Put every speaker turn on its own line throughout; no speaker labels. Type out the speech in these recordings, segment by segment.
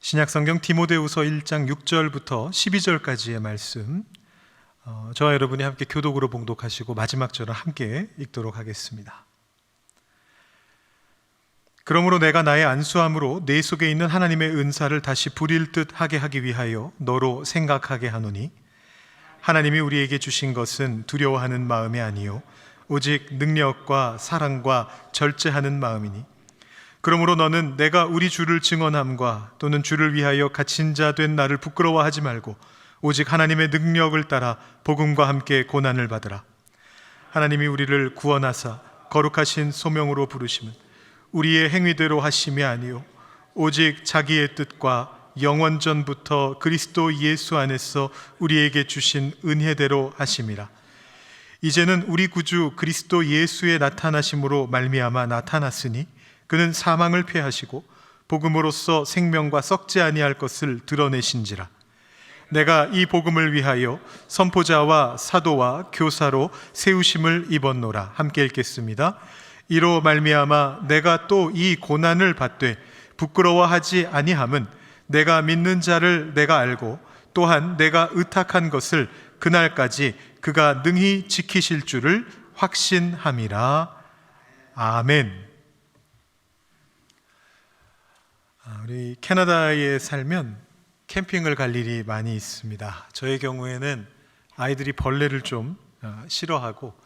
신약성경 디모데후서 1장 6절부터 12절까지의 말씀, 저와 여러분이 함께 교독으로 봉독하시고 마지막 절을 함께 읽도록 하겠습니다. 그러므로 내가 나의 안수함으로 내 속에 있는 하나님의 은사를 다시 부릴 듯 하게 하기 위하여 너로 생각하게 하노니, 하나님이 우리에게 주신 것은 두려워하는 마음이 아니요 오직 능력과 사랑과 절제하는 마음이니, 그러므로 너는 내가 우리 주를 증언함과 또는 주를 위하여 갇힌 자 된 나를 부끄러워하지 말고 오직 하나님의 능력을 따라 복음과 함께 고난을 받으라. 하나님이 우리를 구원하사 거룩하신 소명으로 부르심은 우리의 행위대로 하심이 아니요 오직 자기의 뜻과 영원전부터 그리스도 예수 안에서 우리에게 주신 은혜대로 하심이라. 이제는 우리 구주 그리스도 예수의 나타나심으로 말미암아 나타났으니 그는 사망을 패하시고 복음으로써 생명과 썩지 아니할 것을 드러내신지라. 내가 이 복음을 위하여 선포자와 사도와 교사로 세우심을 입었노라. 함께 읽겠습니다. 이로 말미암아 내가 또 이 고난을 받되 부끄러워하지 아니함은 내가 믿는 자를 내가 알고 또한 내가 의탁한 것을 그날까지 그가 능히 지키실 줄을 확신함이라. 아멘. 우리 캐나다에 살면 캠핑을 갈 일이 많이 있습니다. 저의 경우에는 아이들이 벌레를 좀 싫어하고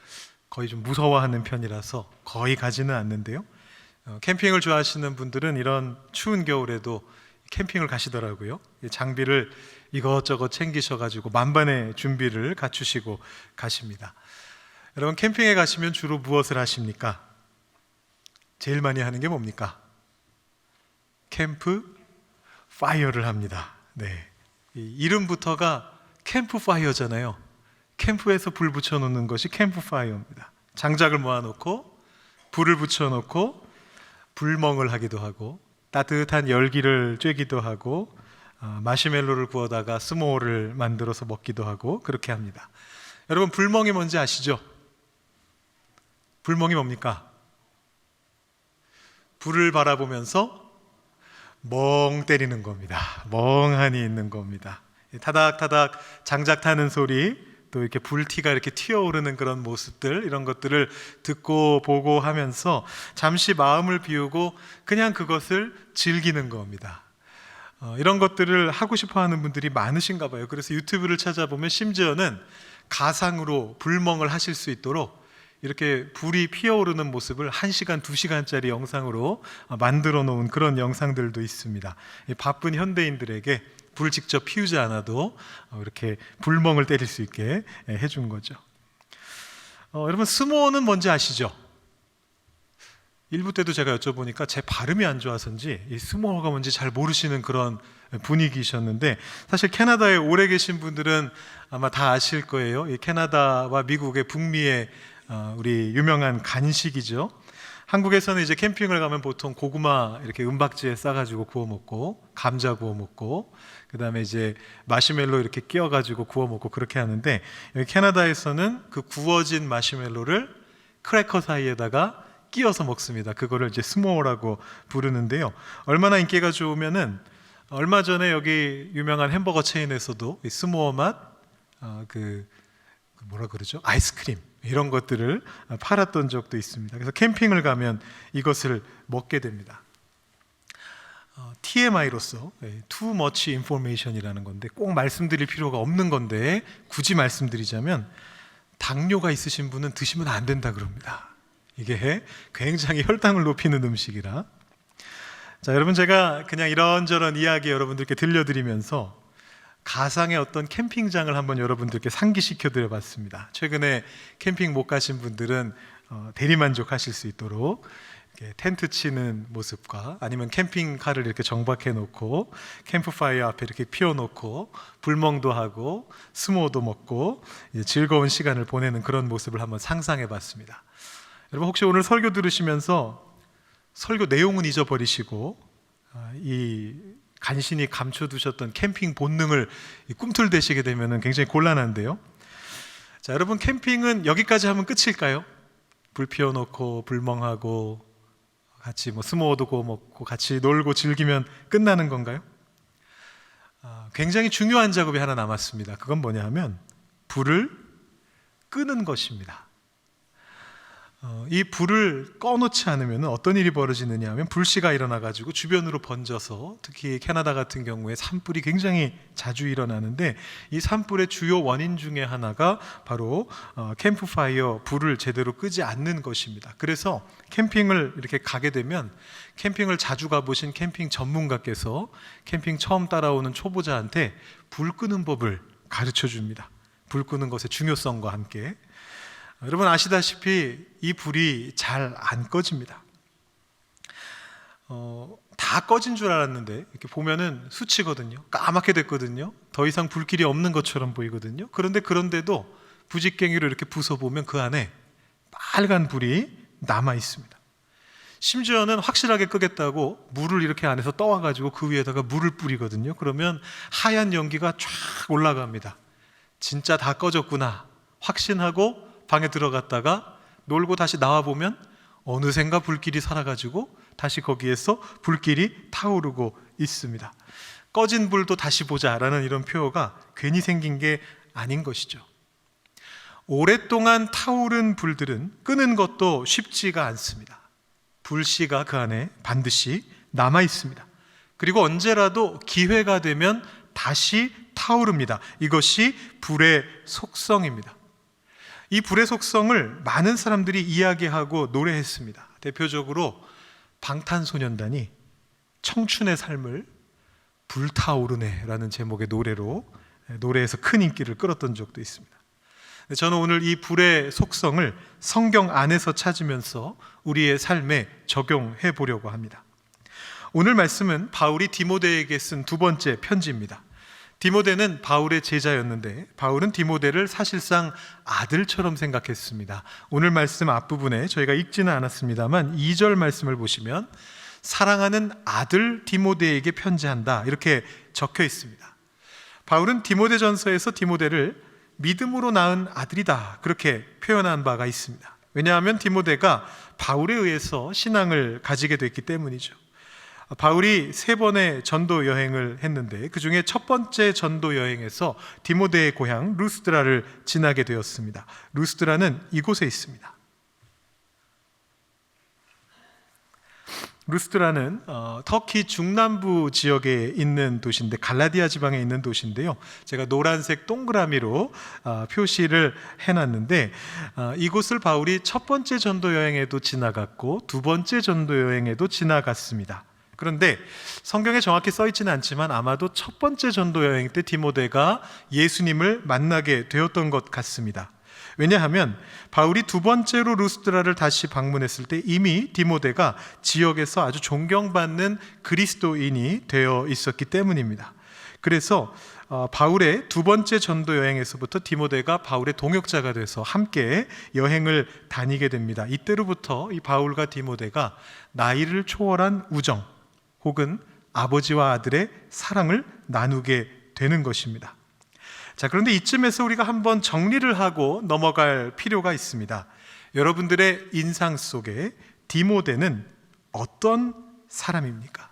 거의 좀 무서워하는 편이라서 거의 가지는 않는데요. 캠핑을 좋아하시는 분들은 이런 추운 겨울에도 캠핑을 가시더라고요. 장비를 이것저것 챙기셔가지고 만반의 준비를 갖추시고 가십니다. 여러분, 캠핑에 가시면 주로 무엇을 하십니까? 제일 많이 하는 게 뭡니까? 캠프 파이어를 합니다. 네, 이름부터가 캠프 파이어잖아요. 캠프에서 불 붙여놓는 것이 캠프 파이어입니다. 장작을 모아놓고 불을 붙여놓고 불멍을 하기도 하고 따뜻한 열기를 쬐기도 하고 마시멜로를 구워다가 스모어를 만들어서 먹기도 하고 그렇게 합니다. 여러분, 불멍이 뭔지 아시죠? 불멍이 뭡니까? 불을 바라보면서 멍 때리는 겁니다. 멍하니 있는 겁니다. 타닥타닥 장작 타는 소리, 또 이렇게 불티가 이렇게 튀어오르는 그런 모습들, 이런 것들을 듣고 보고 하면서 잠시 마음을 비우고 그냥 그것을 즐기는 겁니다. 이런 것들을 하고 싶어 하는 분들이 많으신가 봐요. 그래서 유튜브를 찾아보면 심지어는 가상으로 불멍을 하실 수 있도록 이렇게 불이 피어오르는 모습을 1시간, 2시간짜리 영상으로 만들어 놓은 그런 영상들도 있습니다. 바쁜 현대인들에게 불 직접 피우지 않아도 이렇게 불멍을 때릴 수 있게 해준 거죠. 여러분, 스모어는 뭔지 아시죠? 1부 때도 제가 여쭤보니까 제 발음이 안 좋아서인지 이 스모어가 뭔지 잘 모르시는 그런 분위기셨는데, 사실 캐나다에 오래 계신 분들은 아마 다 아실 거예요. 이 캐나다와 미국의 북미의 우리 유명한 간식이죠. 한국에서는 이제 캠핑을 가면 보통 고구마 이렇게 은박지에 싸가지고 구워 먹고, 감자 구워 먹고, 그 다음에 이제 마시멜로 이렇게 끼워가지고 구워 먹고 그렇게 하는데, 여기 캐나다에서는 그 구워진 마시멜로를 크래커 사이에다가 끼워서 먹습니다. 그거를 이제 스모어라고 부르는데요. 얼마나 인기가 좋으면은 얼마 전에 여기 유명한 햄버거 체인에서도 이 스모어 맛 뭐라 그러죠? 아이스크림 이런 것들을 팔았던 적도 있습니다. 그래서 캠핑을 가면 이것을 먹게 됩니다. TMI로서 Too Much Information이라는 건데, 꼭 말씀드릴 필요가 없는 건데 굳이 말씀드리자면 당뇨가 있으신 분은 드시면 안 된다 그럽니다. 이게 굉장히 혈당을 높이는 음식이라. 자, 여러분, 제가 그냥 이런저런 이야기 여러분들께 들려드리면서 가상의 어떤 캠핑장을 한번 여러분들께 상기시켜 드려봤습니다. 최근에 캠핑 못 가신 분들은 대리만족하실 수 있도록 이렇게 텐트 치는 모습과, 아니면 캠핑카를 이렇게 정박해 놓고 캠프파이어 앞에 이렇게 피워 놓고 불멍도 하고 스모어도 먹고 즐거운 시간을 보내는 그런 모습을 한번 상상해 봤습니다. 여러분, 혹시 오늘 설교 들으시면서 설교 내용은 잊어버리시고 이 간신히 감춰두셨던 캠핑 본능을 꿈틀대시게 되면 굉장히 곤란한데요. 자, 여러분, 캠핑은 여기까지 하면 끝일까요? 불 피워놓고 불멍하고 같이 스모어도 구워 먹고 같이 놀고 즐기면 끝나는 건가요? 굉장히 중요한 작업이 하나 남았습니다. 그건 뭐냐 하면 불을 끄는 것입니다. 이 불을 꺼놓지 않으면 어떤 일이 벌어지느냐 하면 불씨가 일어나가지고 주변으로 번져서, 특히 캐나다 같은 경우에 산불이 굉장히 자주 일어나는데, 이 산불의 주요 원인 중에 하나가 바로 캠프파이어, 불을 제대로 끄지 않는 것입니다. 그래서 캠핑을 이렇게 가게 되면 캠핑을 자주 가보신 캠핑 전문가께서 캠핑 처음 따라오는 초보자한테 불 끄는 법을 가르쳐 줍니다. 불 끄는 것의 중요성과 함께. 여러분 아시다시피 이 불이 잘 안 꺼집니다. 다 꺼진 줄 알았는데 이렇게 보면은 스치거든요. 까맣게 됐거든요. 더 이상 불길이 없는 것처럼 보이거든요. 그런데도 부직갱이로 이렇게 부숴보면 그 안에 빨간 불이 남아 있습니다. 심지어는 확실하게 끄겠다고 물을 이렇게 안에서 떠와가지고 그 위에다가 물을 뿌리거든요. 그러면 하얀 연기가 쫙 올라갑니다. 진짜 다 꺼졌구나 확신하고 방에 들어갔다가 놀고 다시 나와보면 어느샌가 불길이 살아가지고 다시 거기에서 불길이 타오르고 있습니다. 꺼진 불도 다시 보자라는 이런 표어가 괜히 생긴 게 아닌 것이죠. 오랫동안 타오른 불들은 끄는 것도 쉽지가 않습니다. 불씨가 그 안에 반드시 남아 있습니다. 그리고 언제라도 기회가 되면 다시 타오릅니다. 이것이 불의 속성입니다. 이 불의 속성을 많은 사람들이 이야기하고 노래했습니다. 대표적으로 방탄소년단이 청춘의 삶을 불타오르네라는 제목의 노래에서 큰 인기를 끌었던 적도 있습니다. 저는 오늘 이 불의 속성을 성경 안에서 찾으면서 우리의 삶에 적용해 보려고 합니다. 오늘 말씀은 바울이 디모데에게 쓴 두 번째 편지입니다. 디모데는 바울의 제자였는데 바울은 디모데를 사실상 아들처럼 생각했습니다. 오늘 말씀 앞부분에 저희가 읽지는 않았습니다만 2절 말씀을 보시면 사랑하는 아들 디모데에게 편지한다 이렇게 적혀 있습니다. 바울은 디모데전서에서 디모데를 믿음으로 낳은 아들이다 그렇게 표현한 바가 있습니다. 왜냐하면 디모데가 바울에 의해서 신앙을 가지게 됐기 때문이죠. 바울이 3번의 전도 여행을 했는데 그 중에 첫 번째 전도 여행에서 디모데의 고향 루스드라를 지나게 되었습니다. 루스드라는 이곳에 있습니다. 루스드라는 터키 중남부 지역에 있는 도시인데 갈라디아 지방에 있는 도시인데요. 제가 노란색 동그라미로 표시를 해놨는데 이곳을 바울이 첫 번째 전도 여행에도 지나갔고 두 번째 전도 여행에도 지나갔습니다. 그런데 성경에 정확히 써 있지는 않지만 아마도 첫 번째 전도 여행 때 디모데가 예수님을 만나게 되었던 것 같습니다. 왜냐하면 바울이 두 번째로 루스드라를 다시 방문했을 때 이미 디모데가 지역에서 아주 존경받는 그리스도인이 되어 있었기 때문입니다. 그래서 바울의 두 번째 전도 여행에서부터 디모데가 바울의 동역자가 돼서 함께 여행을 다니게 됩니다. 이때로부터 이 바울과 디모데가 나이를 초월한 우정 혹은 아버지와 아들의 사랑을 나누게 되는 것입니다. 자, 그런데 이쯤에서 우리가 한번 정리를 하고 넘어갈 필요가 있습니다. 여러분들의 인상 속에 디모데는 어떤 사람입니까?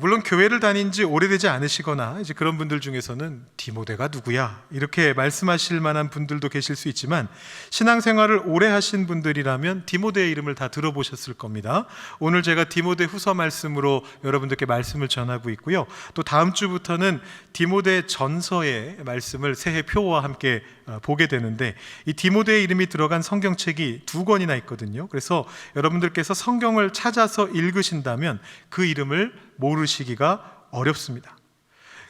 물론 교회를 다닌 지 오래되지 않으시거나 이제 그런 분들 중에서는 디모데가 누구야? 이렇게 말씀하실 만한 분들도 계실 수 있지만 신앙생활을 오래 하신 분들이라면 디모데의 이름을 다 들어보셨을 겁니다. 오늘 제가 디모데 후서 말씀으로 여러분들께 말씀을 전하고 있고요. 또 다음 주부터는 디모데 전서의 말씀을 새해 표와 함께 보게 되는데 이 디모데의 이름이 들어간 성경책이 2권이나 있거든요. 그래서 여러분들께서 성경을 찾아서 읽으신다면 그 이름을 모르시기가 어렵습니다.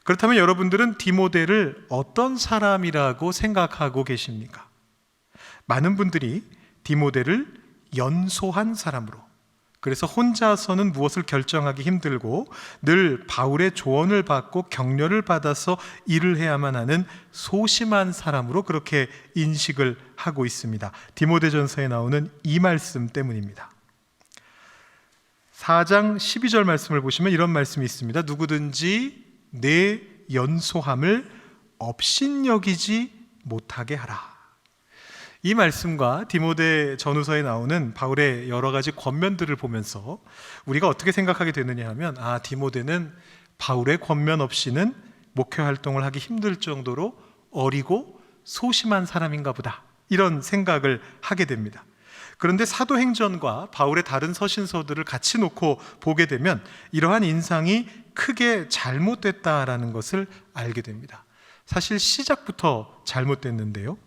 그렇다면 여러분들은 디모데를 어떤 사람이라고 생각하고 계십니까? 많은 분들이 디모데를 연소한 사람으로, 그래서 혼자서는 무엇을 결정하기 힘들고 늘 바울의 조언을 받고 격려를 받아서 일을 해야만 하는 소심한 사람으로 그렇게 인식을 하고 있습니다. 디모데전서에 나오는 이 말씀 때문입니다. 4장 12절 말씀을 보시면 이런 말씀이 있습니다. 누구든지 내 연소함을 업신여기지 못하게 하라. 이 말씀과 디모데 전후서에 나오는 바울의 여러 가지 권면들을 보면서 우리가 어떻게 생각하게 되느냐 하면 디모데는 바울의 권면 없이는 목회 활동을 하기 힘들 정도로 어리고 소심한 사람인가 보다, 이런 생각을 하게 됩니다. 그런데 사도행전과 바울의 다른 서신서들을 같이 놓고 보게 되면 이러한 인상이 크게 잘못됐다라는 것을 알게 됩니다. 사실 시작부터 잘못됐는데요,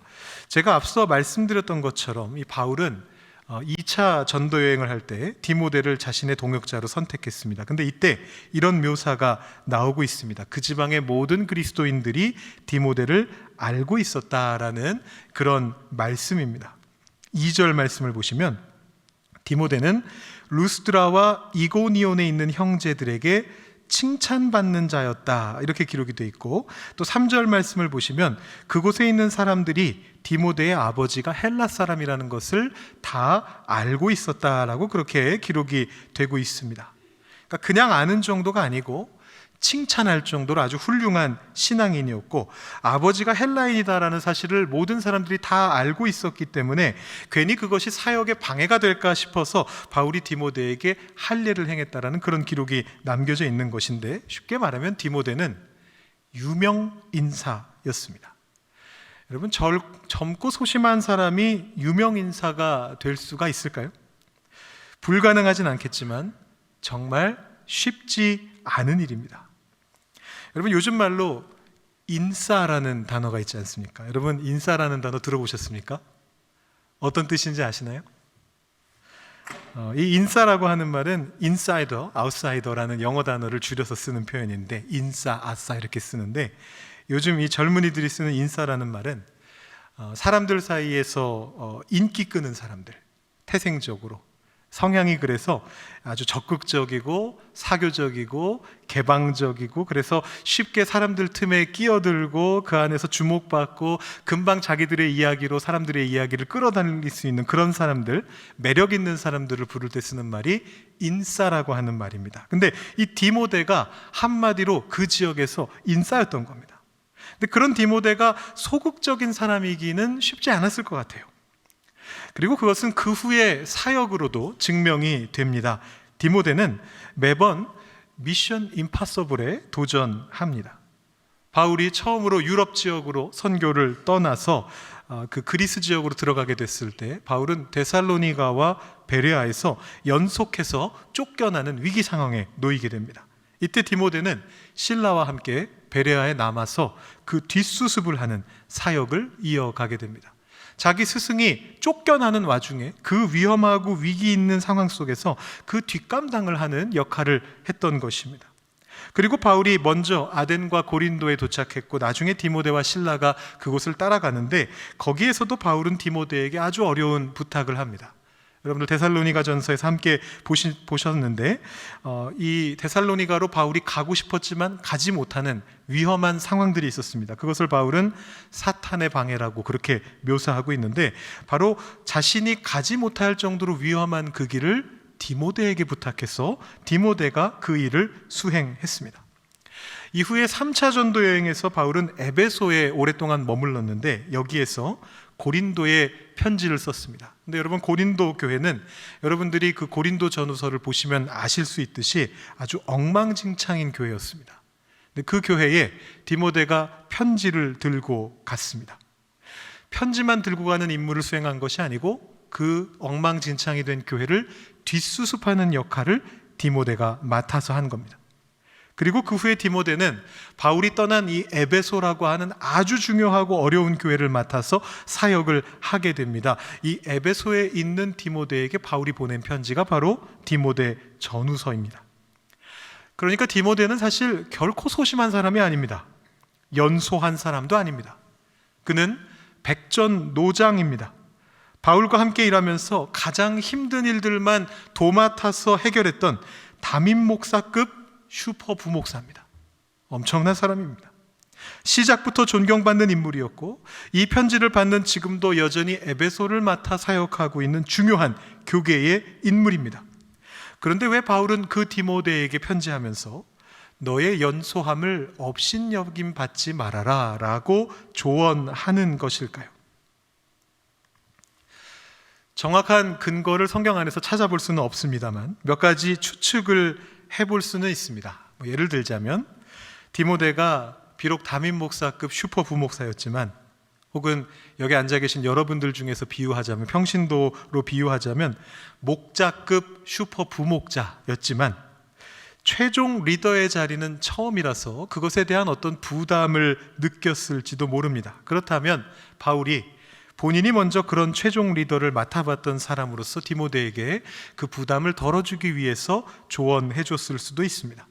제가 앞서 말씀드렸던 것처럼 이 바울은 2차 전도 여행을 할 때 디모데를 자신의 동역자로 선택했습니다. 근데 이때 이런 묘사가 나오고 있습니다. 그 지방의 모든 그리스도인들이 디모데를 알고 있었다라는 그런 말씀입니다. 2절 말씀을 보시면 디모데는 루스드라와 이고니온에 있는 형제들에게 칭찬받는 자였다, 이렇게 기록이 되어 있고, 또 3절 말씀을 보시면 그곳에 있는 사람들이 디모데의 아버지가 헬라 사람이라는 것을 다 알고 있었다라고 그렇게 기록이 되고 있습니다. 그러니까 그냥 아는 정도가 아니고 칭찬할 정도로 아주 훌륭한 신앙인이었고, 아버지가 헬라인이다라는 사실을 모든 사람들이 다 알고 있었기 때문에 괜히 그것이 사역에 방해가 될까 싶어서 바울이 디모데에게 할례를 행했다라는 그런 기록이 남겨져 있는 것인데, 쉽게 말하면 디모데는 유명 인사였습니다. 여러분, 젊고 소심한 사람이 유명 인사가 될 수가 있을까요? 불가능하진 않겠지만 정말 쉽지 않은 일입니다. 여러분, 요즘 말로 인싸라는 단어가 있지 않습니까? 여러분, 인싸라는 단어 들어보셨습니까? 어떤 뜻인지 아시나요? 이 인싸라고 하는 말은 인사이더, 아웃사이더라는 영어 단어를 줄여서 쓰는 표현인데, 인싸, 아싸 이렇게 쓰는데, 요즘 이 젊은이들이 쓰는 인싸라는 말은 사람들 사이에서 인기 끄는 사람들, 태생적으로 성향이 그래서 아주 적극적이고 사교적이고 개방적이고, 그래서 쉽게 사람들 틈에 끼어들고 그 안에서 주목받고 금방 자기들의 이야기로 사람들의 이야기를 끌어당길 수 있는 그런 사람들, 매력 있는 사람들을 부를 때 쓰는 말이 인싸라고 하는 말입니다. 근데 이 디모데가 한마디로 그 지역에서 인싸였던 겁니다. 근데 그런 디모데가 소극적인 사람이기는 쉽지 않았을 것 같아요. 그리고 그것은 그 후에 사역으로도 증명이 됩니다. 디모데는 매번 미션 임파서블에 도전합니다. 바울이 처음으로 유럽 지역으로 선교를 떠나서 그 그리스 지역으로 들어가게 됐을 때 바울은 데살로니가와 베레아에서 연속해서 쫓겨나는 위기 상황에 놓이게 됩니다. 이때 디모데는 실라와 함께 베레아에 남아서 그 뒷수습을 하는 사역을 이어가게 됩니다. 자기 스승이 쫓겨나는 와중에 그 위험하고 위기 있는 상황 속에서 그 뒷감당을 하는 역할을 했던 것입니다. 그리고 바울이 먼저 아덴과 고린도에 도착했고, 나중에 디모데와 실라가 그곳을 따라가는데, 거기에서도 바울은 디모데에게 아주 어려운 부탁을 합니다. 여러분들 데살로니가 전서에서 함께 보셨는데 이 데살로니가로 바울이 가고 싶었지만 가지 못하는 위험한 상황들이 있었습니다. 그것을 바울은 사탄의 방해라고 그렇게 묘사하고 있는데, 바로 자신이 가지 못할 정도로 위험한 그 길을 디모데에게 부탁해서 디모데가 그 일을 수행했습니다. 이후에 3차 전도 여행에서 바울은 에베소에 오랫동안 머물렀는데, 여기에서 고린도에 편지를 썼습니다. 근데 여러분, 고린도 교회는 여러분들이 그 고린도 전후서를 보시면 아실 수 있듯이 아주 엉망진창인 교회였습니다. 근데 그 교회에 디모데가 편지를 들고 갔습니다. 편지만 들고 가는 임무를 수행한 것이 아니고 그 엉망진창이 된 교회를 뒷수습하는 역할을 디모데가 맡아서 한 겁니다. 그리고 그 후에 디모데는 바울이 떠난 이 에베소라고 하는 아주 중요하고 어려운 교회를 맡아서 사역을 하게 됩니다. 이 에베소에 있는 디모데에게 바울이 보낸 편지가 바로 디모데 전후서입니다. 그러니까 디모데는 사실 결코 소심한 사람이 아닙니다. 연소한 사람도 아닙니다. 그는 백전노장입니다. 바울과 함께 일하면서 가장 힘든 일들만 도맡아서 해결했던 담임 목사급 슈퍼 부목사입니다. 엄청난 사람입니다. 시작부터 존경받는 인물이었고, 이 편지를 받는 지금도 여전히 에베소를 맡아 사역하고 있는 중요한 교계의 인물입니다. 그런데 왜 바울은 그 디모데에게 편지하면서 너의 연소함을 업신여김 받지 말아라 라고 조언하는 것일까요? 정확한 근거를 성경 안에서 찾아볼 수는 없습니다만 몇 가지 추측을 해볼 수는 있습니다. 예를 들자면 디모데가 비록 담임 목사급 슈퍼 부목사였지만, 혹은 여기 앉아 계신 여러분들 중에서 비유하자면, 평신도로 비유하자면 목자급 슈퍼 부목자였지만 최종 리더의 자리는 처음이라서 그것에 대한 어떤 부담을 느꼈을지도 모릅니다. 그렇다면 바울이 본인이 먼저 그런 최종 리더를 맡아봤던 사람으로서 디모데에게 그 부담을 덜어주기 위해서 조언해 줬을 수도 있습니다.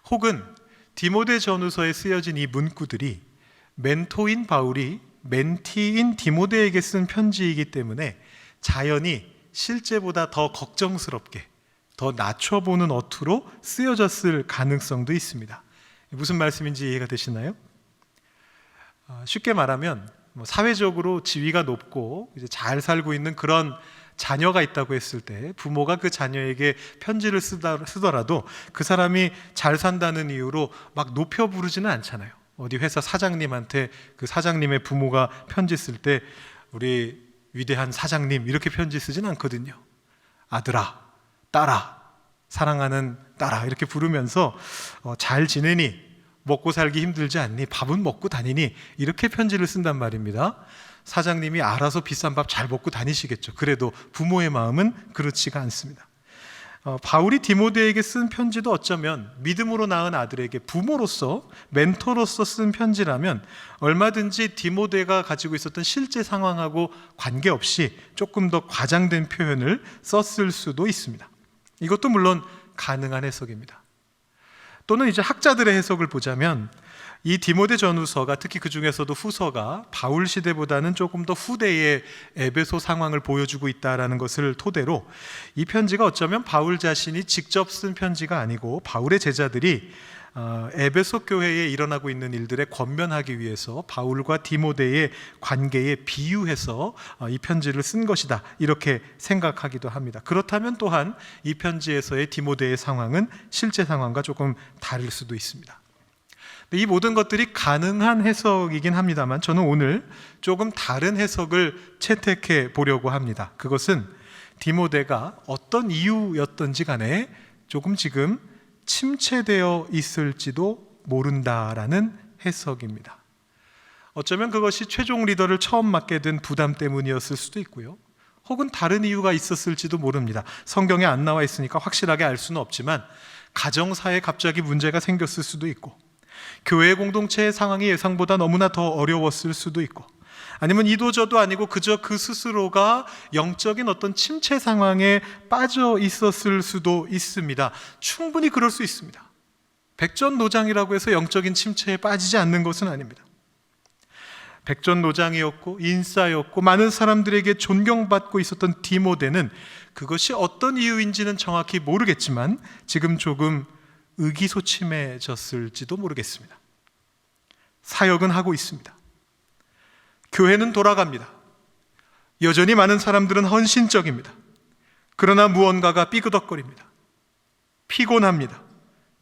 혹은 디모데 전후서에 쓰여진 이 문구들이 멘토인 바울이 멘티인 디모데에게 쓴 편지이기 때문에 자연히 실제보다 더 걱정스럽게, 더 낮춰보는 어투로 쓰여졌을 가능성도 있습니다. 무슨 말씀인지 이해가 되시나요? 쉽게 말하면 사회적으로 지위가 높고 이제 잘 살고 있는 그런 자녀가 있다고 했을 때 부모가 그 자녀에게 편지를 쓰더라도 그 사람이 잘 산다는 이유로 막 높여 부르지는 않잖아요. 어디 회사 사장님한테 그 사장님의 부모가 편지 쓸 때 우리 위대한 사장님 이렇게 편지 쓰진 않거든요. 아들아, 딸아, 사랑하는 딸아 이렇게 부르면서 잘 지내니? 먹고 살기 힘들지 않니? 밥은 먹고 다니니? 이렇게 편지를 쓴단 말입니다. 사장님이 알아서 비싼 밥 잘 먹고 다니시겠죠. 그래도 부모의 마음은 그렇지가 않습니다. 바울이 디모데에게 쓴 편지도 어쩌면 믿음으로 낳은 아들에게 부모로서, 멘토로서 쓴 편지라면 얼마든지 디모데가 가지고 있었던 실제 상황하고 관계없이 조금 더 과장된 표현을 썼을 수도 있습니다. 이것도 물론 가능한 해석입니다. 또는 이제 학자들의 해석을 보자면 이 디모데 전후서가, 특히 그 중에서도 후서가 바울 시대보다는 조금 더 후대의 에베소 상황을 보여주고 있다는 것을 토대로 이 편지가 어쩌면 바울 자신이 직접 쓴 편지가 아니고 바울의 제자들이 에베소 교회에 일어나고 있는 일들에 권면하기 위해서 바울과 디모데의 관계에 비유해서 이 편지를 쓴 것이다, 이렇게 생각하기도 합니다. 그렇다면 또한 이 편지에서의 디모데의 상황은 실제 상황과 조금 다를 수도 있습니다. 이 모든 것들이 가능한 해석이긴 합니다만 저는 오늘 조금 다른 해석을 채택해 보려고 합니다. 그것은 디모데가 어떤 이유였던지 간에 조금 지금 침체되어 있을지도 모른다라는 해석입니다. 어쩌면 그것이 최종 리더를 처음 맡게 된 부담 때문이었을 수도 있고요. 혹은 다른 이유가 있었을지도 모릅니다. 성경에 안 나와 있으니까 확실하게 알 수는 없지만 가정사에 갑자기 문제가 생겼을 수도 있고, 교회 공동체의 상황이 예상보다 너무나 더 어려웠을 수도 있고, 아니면 이도저도 아니고 그저 그 스스로가 영적인 어떤 침체 상황에 빠져 있었을 수도 있습니다. 충분히 그럴 수 있습니다. 백전노장이라고 해서 영적인 침체에 빠지지 않는 것은 아닙니다. 백전노장이었고 인싸였고 많은 사람들에게 존경받고 있었던 디모데는 그것이 어떤 이유인지는 정확히 모르겠지만 지금 조금 의기소침해졌을지도 모르겠습니다. 사역은 하고 있습니다. 교회는 돌아갑니다. 여전히 많은 사람들은 헌신적입니다. 그러나 무언가가 삐그덕거립니다. 피곤합니다.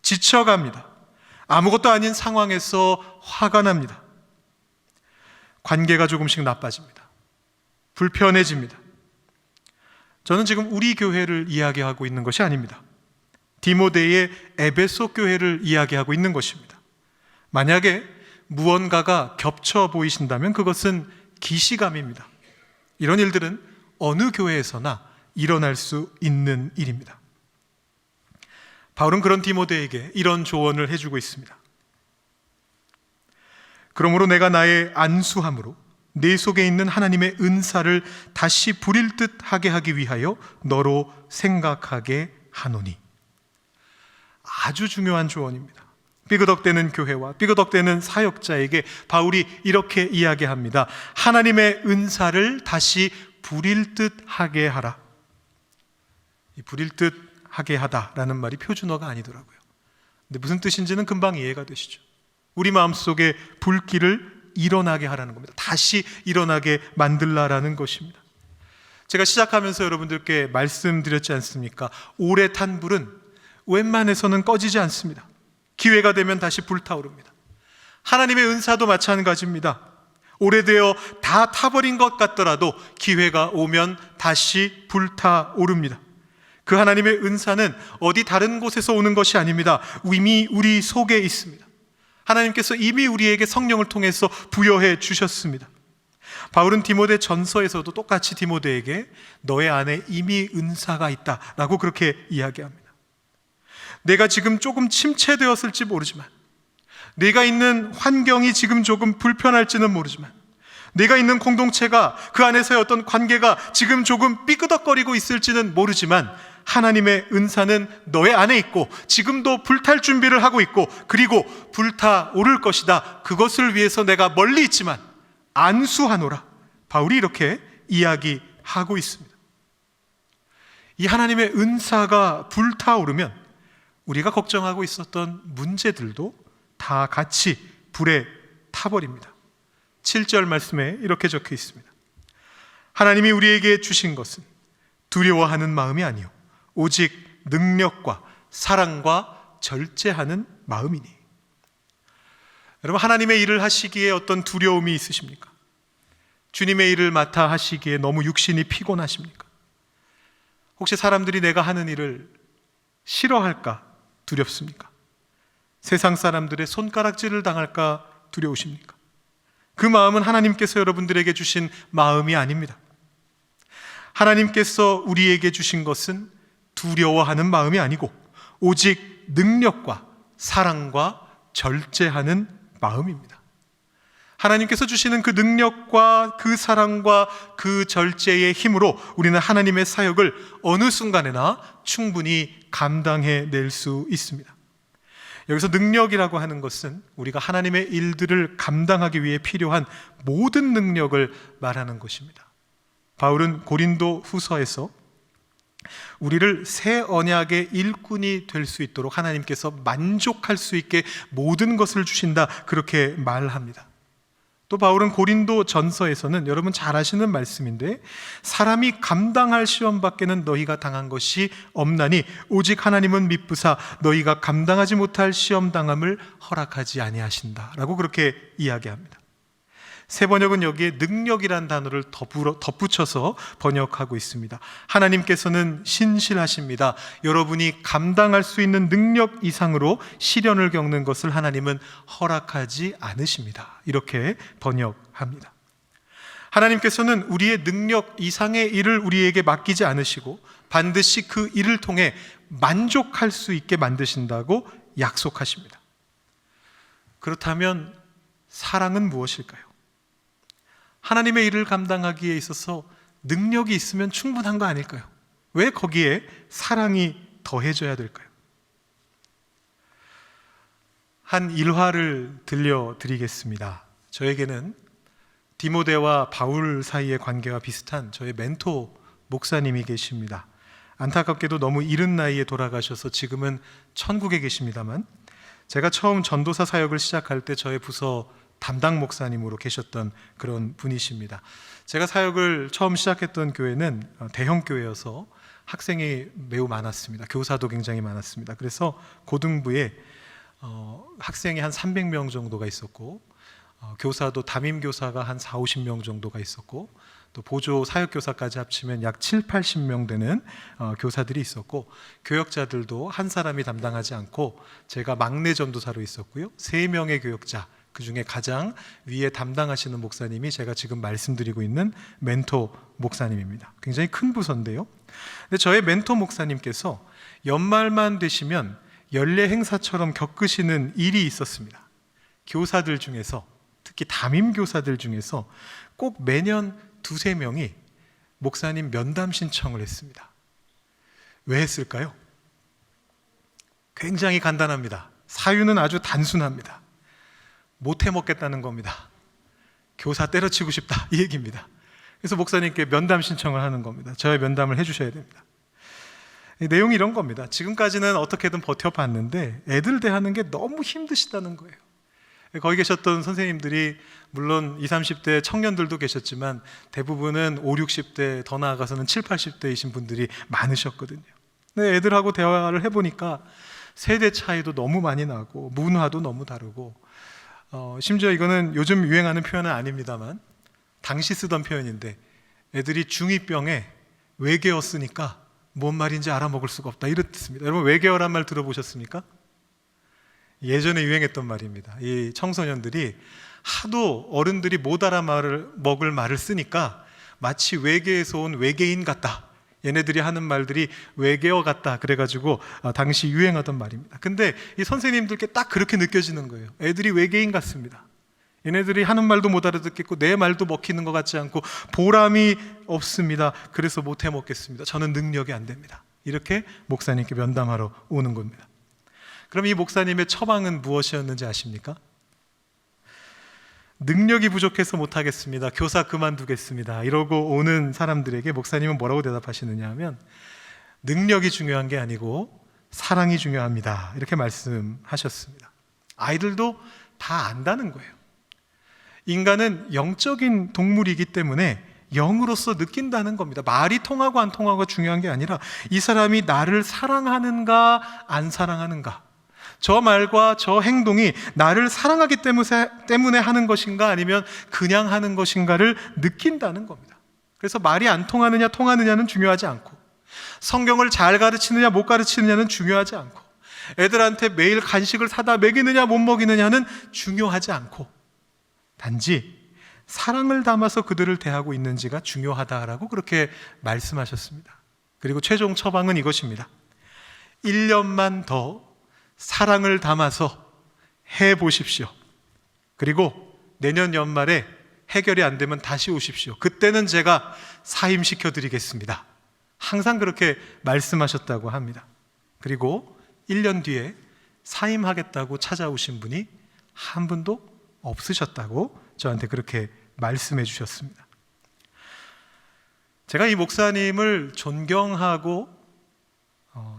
지쳐갑니다. 아무것도 아닌 상황에서 화가 납니다. 관계가 조금씩 나빠집니다. 불편해집니다. 저는 지금 우리 교회를 이야기하고 있는 것이 아닙니다. 디모데의 에베소 교회를 이야기하고 있는 것입니다. 만약에 무언가가 겹쳐 보이신다면 그것은 기시감입니다. 이런 일들은 어느 교회에서나 일어날 수 있는 일입니다. 바울은 그런 디모데에게 이런 조언을 해주고 있습니다. 그러므로 내가 나의 안수함으로 내 속에 있는 하나님의 은사를 다시 부릴 듯 하게 하기 위하여 너로 생각하게 하노니. 아주 중요한 조언입니다. 삐그덕대는 교회와 삐그덕대는 사역자에게 바울이 이렇게 이야기합니다. 하나님의 은사를 다시 부릴 듯 하게 하라. 이 부릴 듯 하게 하다라는 말이 표준어가 아니더라고요. 근데 무슨 뜻인지는 금방 이해가 되시죠? 우리 마음속에 불길을 일어나게 하라는 겁니다. 다시 일어나게 만들라라는 것입니다. 제가 시작하면서 여러분들께 말씀드렸지 않습니까? 오래 탄 불은 웬만해서는 꺼지지 않습니다. 기회가 되면 다시 불타오릅니다. 하나님의 은사도 마찬가지입니다. 오래되어 다 타버린 것 같더라도 기회가 오면 다시 불타오릅니다. 그 하나님의 은사는 어디 다른 곳에서 오는 것이 아닙니다. 이미 우리 속에 있습니다. 하나님께서 이미 우리에게 성령을 통해서 부여해 주셨습니다. 바울은 디모데 전서에서도 똑같이 디모데에게 너의 안에 이미 은사가 있다라고 그렇게 이야기합니다. 내가 지금 조금 침체되었을지 모르지만, 내가 있는 환경이 지금 조금 불편할지는 모르지만, 내가 있는 공동체가, 그 안에서의 어떤 관계가 지금 조금 삐그덕거리고 있을지는 모르지만, 하나님의 은사는 너의 안에 있고 지금도 불탈 준비를 하고 있고, 그리고 불타오를 것이다. 그것을 위해서 내가 멀리 있지만 안수하노라. 바울이 이렇게 이야기하고 있습니다. 이 하나님의 은사가 불타오르면 우리가 걱정하고 있었던 문제들도 다 같이 불에 타버립니다. 7절 말씀에 이렇게 적혀 있습니다. 하나님이 우리에게 주신 것은 두려워하는 마음이 아니요 오직 능력과 사랑과 절제하는 마음이니. 여러분, 하나님의 일을 하시기에 어떤 두려움이 있으십니까? 주님의 일을 맡아 하시기에 너무 육신이 피곤하십니까? 혹시 사람들이 내가 하는 일을 싫어할까 두렵습니까? 세상 사람들의 손가락질을 당할까 두려우십니까? 그 마음은 하나님께서 여러분들에게 주신 마음이 아닙니다. 하나님께서 우리에게 주신 것은 두려워하는 마음이 아니고 오직 능력과 사랑과 절제하는 마음입니다. 하나님께서 주시는 그 능력과 그 사랑과 그 절제의 힘으로 우리는 하나님의 사역을 어느 순간에나 충분히 감당해낼 수 있습니다. 여기서 능력이라고 하는 것은 우리가 하나님의 일들을 감당하기 위해 필요한 모든 능력을 말하는 것입니다. 바울은 고린도 후서에서 우리를 새 언약의 일꾼이 될 수 있도록 하나님께서 만족할 수 있게 모든 것을 주신다, 그렇게 말합니다. 또 바울은 고린도 전서에서는 여러분 잘 아시는 말씀인데, 사람이 감당할 시험 밖에는 너희가 당한 것이 없나니 오직 하나님은 미쁘사 너희가 감당하지 못할 시험 당함을 허락하지 아니하신다 라고 그렇게 이야기합니다. 새 번역은 여기에 능력이란 단어를 덧붙여서 번역하고 있습니다. 하나님께서는 신실하십니다. 여러분이 감당할 수 있는 능력 이상으로 시련을 겪는 것을 하나님은 허락하지 않으십니다. 이렇게 번역합니다. 하나님께서는 우리의 능력 이상의 일을 우리에게 맡기지 않으시고 반드시 그 일을 통해 만족할 수 있게 만드신다고 약속하십니다. 그렇다면 사랑은 무엇일까요? 하나님의 일을 감당하기에 있어서 능력이 있으면 충분한 거 아닐까요? 왜 거기에 사랑이 더해져야 될까요? 한 일화를 들려드리겠습니다. 저에게는 디모데와 바울 사이의 관계와 비슷한 저의 멘토 목사님이 계십니다. 안타깝게도 너무 이른 나이에 돌아가셔서 지금은 천국에 계십니다만, 제가 처음 전도사 사역을 시작할 때 저의 부서 담당 목사님으로 계셨던 그런 분이십니다. 제가 사역을 처음 시작했던 교회는 대형 교회여서 학생이 매우 많았습니다. 교사도 굉장히 많았습니다. 그래서 고등부에 학생이 한 300명 정도가 있었고, 교사도 담임 교사가 한 4, 50명 정도가 있었고, 또 보조 사역교사까지 합치면 약 7, 80명 되는 교사들이 있었고, 교역자들도 한 사람이 담당하지 않고 제가 막내 전도사로 있었고요. 3명의 교역자, 그 중에 가장 위에 담당하시는 목사님이 제가 지금 말씀드리고 있는 멘토 목사님입니다. 굉장히 큰 부서인데요. 근데 저의 멘토 목사님께서 연말만 되시면 연례 행사처럼 겪으시는 일이 있었습니다. 교사들 중에서, 특히 담임 교사들 중에서 꼭 매년 2-3명이 목사님 면담 신청을 했습니다. 왜 했을까요? 굉장히 간단합니다. 사유는 아주 단순합니다. 못 해먹겠다는 겁니다. 교사 때려치고 싶다, 이 얘기입니다. 그래서 목사님께 면담 신청을 하는 겁니다. 저의 면담을 해주셔야 됩니다. 내용이 이런 겁니다. 지금까지는 어떻게든 버텨봤는데 애들 대하는 게 너무 힘드시다는 거예요. 거기 계셨던 선생님들이 물론 20, 30대 청년들도 계셨지만 대부분은 5, 60대, 더 나아가서는 7, 80대이신 분들이 많으셨거든요. 근데 애들하고 대화를 해보니까 세대 차이도 너무 많이 나고 문화도 너무 다르고, 심지어 이거는 요즘 유행하는 표현은 아닙니다만 당시 쓰던 표현인데, 애들이 중2병에 외계어 쓰니까 뭔 말인지 알아먹을 수가 없다, 이렇습니다. 여러분, 외계어란 말 들어보셨습니까? 예전에 유행했던 말입니다. 이 청소년들이 하도 어른들이 못 알아먹을 말을 쓰니까 마치 외계에서 온 외계인 같다, 얘네들이 하는 말들이 외계어 같다, 그래가지고 당시 유행하던 말입니다. 근데 이 선생님들께 딱 그렇게 느껴지는 거예요. 애들이 외계인 같습니다. 얘네들이 하는 말도 못 알아듣겠고 내 말도 먹히는 것 같지 않고 보람이 없습니다. 그래서 못 해먹겠습니다. 저는 능력이 안 됩니다. 이렇게 목사님께 면담하러 오는 겁니다. 그럼 이 목사님의 처방은 무엇이었는지 아십니까? 능력이 부족해서 못하겠습니다, 교사 그만두겠습니다, 이러고 오는 사람들에게 목사님은 뭐라고 대답하시느냐 하면, 능력이 중요한 게 아니고 사랑이 중요합니다, 이렇게 말씀하셨습니다. 아이들도 다 안다는 거예요. 인간은 영적인 동물이기 때문에 영으로서 느낀다는 겁니다. 말이 통하고 안 통하고가 중요한 게 아니라 이 사람이 나를 사랑하는가 안 사랑하는가, 저 말과 저 행동이 나를 사랑하기 때문에 하는 것인가 아니면 그냥 하는 것인가를 느낀다는 겁니다. 그래서 말이 안 통하느냐 통하느냐는 중요하지 않고, 성경을 잘 가르치느냐 못 가르치느냐는 중요하지 않고, 애들한테 매일 간식을 사다 먹이느냐 못 먹이느냐는 중요하지 않고, 단지 사랑을 담아서 그들을 대하고 있는지가 중요하다라고 그렇게 말씀하셨습니다. 그리고 최종 처방은 이것입니다. 1년만 더 사랑을 담아서 해보십시오. 그리고 내년 연말에 해결이 안 되면 다시 오십시오. 그때는 제가 사임시켜 드리겠습니다. 항상 그렇게 말씀하셨다고 합니다. 그리고 1년 뒤에 사임하겠다고 찾아오신 분이 한 분도 없으셨다고 저한테 그렇게 말씀해 주셨습니다. 제가 이 목사님을 존경하고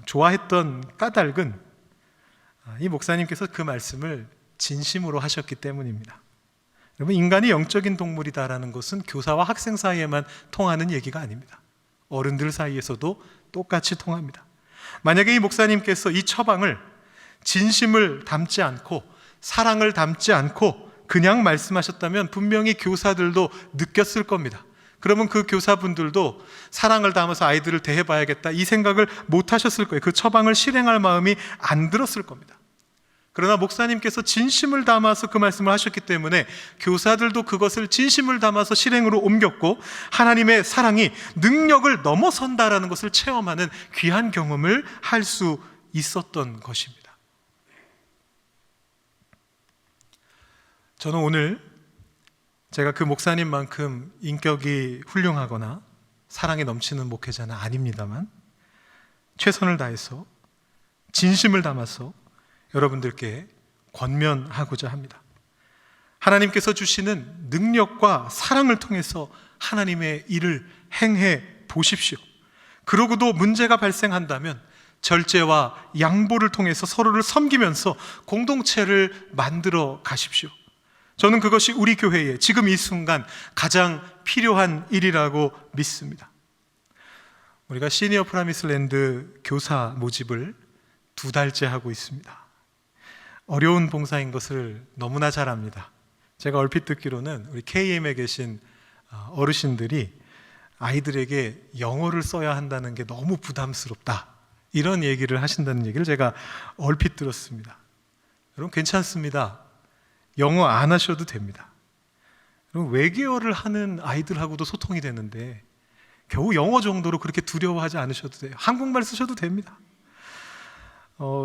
좋아했던 까닭은 이 목사님께서 그 말씀을 진심으로 하셨기 때문입니다. 여러분, 인간이 영적인 동물이다라는 것은 교사와 학생 사이에만 통하는 얘기가 아닙니다. 어른들 사이에서도 똑같이 통합니다. 만약에 이 목사님께서 이 처방을 진심을 담지 않고 사랑을 담지 않고 그냥 말씀하셨다면 분명히 교사들도 느꼈을 겁니다. 그러면 그 교사분들도 사랑을 담아서 아이들을 대해봐야겠다, 이 생각을 못 하셨을 거예요. 그 처방을 실행할 마음이 안 들었을 겁니다. 그러나 목사님께서 진심을 담아서 그 말씀을 하셨기 때문에 교사들도 그것을 진심을 담아서 실행으로 옮겼고, 하나님의 사랑이 능력을 넘어선다라는 것을 체험하는 귀한 경험을 할 수 있었던 것입니다. 저는 오늘 제가 그 목사님만큼 인격이 훌륭하거나 사랑에 넘치는 목회자는 아닙니다만, 최선을 다해서 진심을 담아서 여러분들께 권면하고자 합니다. 하나님께서 주시는 능력과 사랑을 통해서 하나님의 일을 행해 보십시오. 그러고도 문제가 발생한다면 절제와 양보를 통해서 서로를 섬기면서 공동체를 만들어 가십시오. 저는 그것이 우리 교회에 지금 이 순간 가장 필요한 일이라고 믿습니다. 우리가 시니어 프라미스랜드 교사 모집을 2달째 하고 있습니다. 어려운 봉사인 것을 너무나 잘 압니다. 제가 얼핏 듣기로는 우리 KM에 계신 어르신들이 아이들에게 영어를 써야 한다는 게 너무 부담스럽다, 이런 얘기를 하신다는 얘기를 제가 얼핏 들었습니다. 여러분, 괜찮습니다. 영어 안 하셔도 됩니다. 여러분, 외계어를 하는 아이들하고도 소통이 되는데 겨우 영어 정도로 그렇게 두려워하지 않으셔도 돼요. 한국말 쓰셔도 됩니다.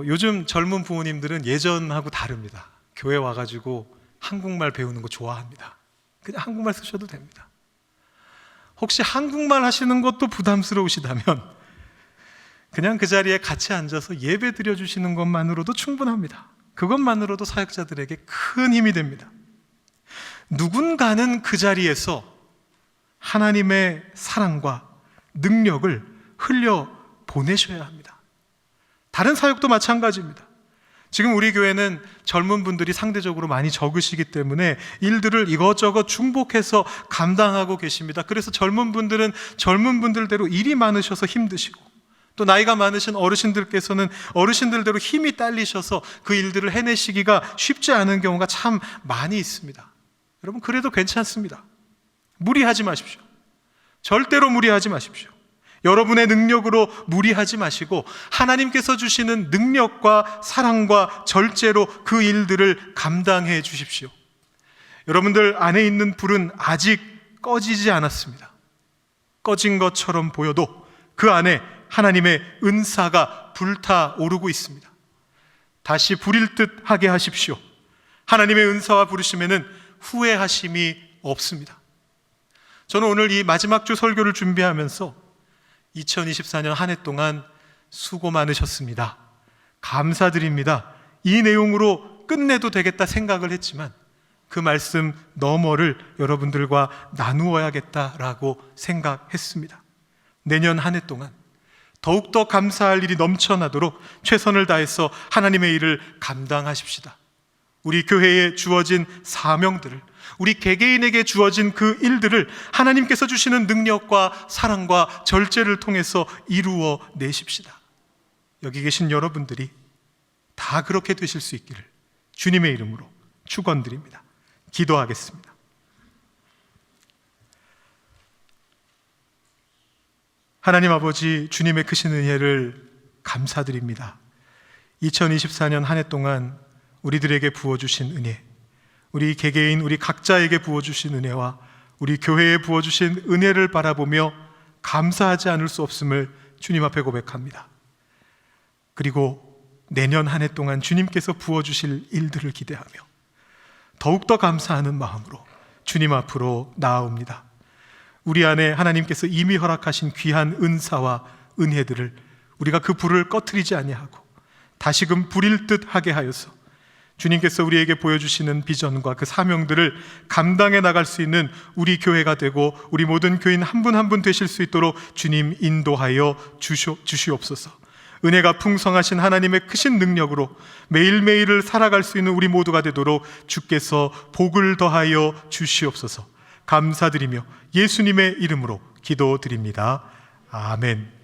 요즘 젊은 부모님들은 예전하고 다릅니다. 교회 와가지고 한국말 배우는 거 좋아합니다. 그냥 한국말 쓰셔도 됩니다. 혹시 한국말 하시는 것도 부담스러우시다면 그냥 그 자리에 같이 앉아서 예배 드려주시는 것만으로도 충분합니다. 그것만으로도 사역자들에게 큰 힘이 됩니다. 누군가는 그 자리에서 하나님의 사랑과 능력을 흘려 보내셔야 합니다. 다른 사역도 마찬가지입니다. 지금 우리 교회는 젊은 분들이 상대적으로 많이 적으시기 때문에 일들을 이것저것 중복해서 감당하고 계십니다. 그래서 젊은 분들은 젊은 분들대로 일이 많으셔서 힘드시고, 또 나이가 많으신 어르신들께서는 어르신들대로 힘이 딸리셔서 그 일들을 해내시기가 쉽지 않은 경우가 참 많이 있습니다. 여러분, 그래도 괜찮습니다. 무리하지 마십시오. 절대로 무리하지 마십시오. 여러분의 능력으로 무리하지 마시고 하나님께서 주시는 능력과 사랑과 절제로 그 일들을 감당해 주십시오. 여러분들 안에 있는 불은 아직 꺼지지 않았습니다. 꺼진 것처럼 보여도 그 안에 하나님의 은사가 불타오르고 있습니다. 다시 불일 듯 하게 하십시오. 하나님의 은사와 부르심에는 후회하심이 없습니다. 저는 오늘 이 마지막 주 설교를 준비하면서 2024년 한 해 동안 수고 많으셨습니다. 감사드립니다. 이 내용으로 끝내도 되겠다 생각을 했지만 그 말씀 너머를 여러분들과 나누어야겠다라고 생각했습니다. 내년 한 해 동안 더욱더 감사할 일이 넘쳐나도록 최선을 다해서 하나님의 일을 감당하십시다. 우리 교회에 주어진 사명들을, 우리 개개인에게 주어진 그 일들을 하나님께서 주시는 능력과 사랑과 절제를 통해서 이루어 내십시다. 여기 계신 여러분들이 다 그렇게 되실 수 있기를 주님의 이름으로 축원드립니다. 기도하겠습니다. 하나님 아버지, 주님의 크신 은혜를 감사드립니다. 2024년 한 해 동안 우리들에게 부어주신 은혜, 우리 개개인, 우리 각자에게 부어주신 은혜와 우리 교회에 부어주신 은혜를 바라보며 감사하지 않을 수 없음을 주님 앞에 고백합니다. 그리고 내년 한 해 동안 주님께서 부어주실 일들을 기대하며 더욱더 감사하는 마음으로 주님 앞으로 나아옵니다. 우리 안에 하나님께서 이미 허락하신 귀한 은사와 은혜들을 우리가 그 불을 꺼트리지 아니하고 다시금 불일 듯 하게 하여서 주님께서 우리에게 보여주시는 비전과 그 사명들을 감당해 나갈 수 있는 우리 교회가 되고 우리 모든 교인 한 분 한 분 되실 수 있도록 주님 인도하여 주시옵소서. 은혜가 풍성하신 하나님의 크신 능력으로 매일매일을 살아갈 수 있는 우리 모두가 되도록 주께서 복을 더하여 주시옵소서. 감사드리며 예수님의 이름으로 기도드립니다. 아멘.